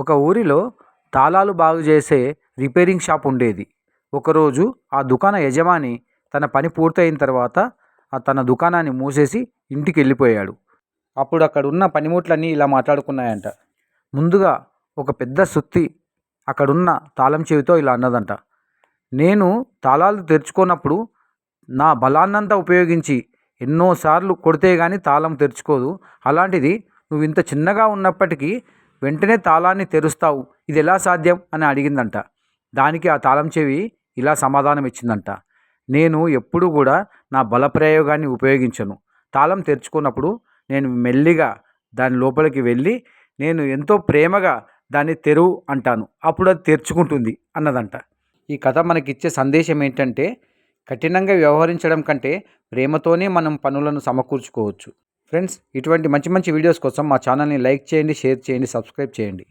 ఒక ఊరిలో తాళాలు బాగు చేసే రిపేరింగ్ షాప్ ఉండేది. ఒకరోజు ఆ దుకాణ యజమాని తన పని పూర్తయిన తర్వాత తన దుకాణాన్ని మూసేసి ఇంటికి వెళ్ళిపోయాడు. అప్పుడు అక్కడున్న పనిముట్లన్నీ ఇలా మాట్లాడుకున్నాయంట. ముందుగా ఒక పెద్ద సుత్తి అక్కడున్న తాళం చెవితో ఇలా అన్నదంట, నేను తాళాలు తెరుచుకోనప్పుడు నా బలాన్నంతా ఉపయోగించి ఎన్నోసార్లు కొడితే కానీ తాళం తెరుచుకోదు. అలాంటిది నువ్వు ఇంత చిన్నగా ఉన్నప్పటికీ వెంటనే తాళాన్ని తెరుస్తావు, ఇది ఎలా సాధ్యం అని అడిగిందంట. దానికి ఆ తాళం చెవి ఇలా సమాధానం ఇచ్చిందంట, నేను ఎప్పుడు కూడా నా బలప్రయోగాన్ని ఉపయోగించను. తాళం తెరుచుకున్నప్పుడు నేను మెల్లిగా దాని లోపలికి వెళ్ళి నేను ఎంతో ప్రేమగా దాన్ని తెరువు అంటాను, అప్పుడు అది తెరుచుకుంటుంది అన్నదంట. ఈ కథ మనకిచ్చే సందేశం ఏంటంటే, కఠినంగా వ్యవహరించడం కంటే ప్రేమతోనే మనం పనులను సమకూర్చుకోవచ్చు. ఫ్రెండ్స్, ఇటువంటి మంచి మంచి వీడియోస్ కోసం మా ఛానల్ని లైక్ చేయండి, షేర్ చేయండి, సబ్స్క్రైబ్ చేయండి.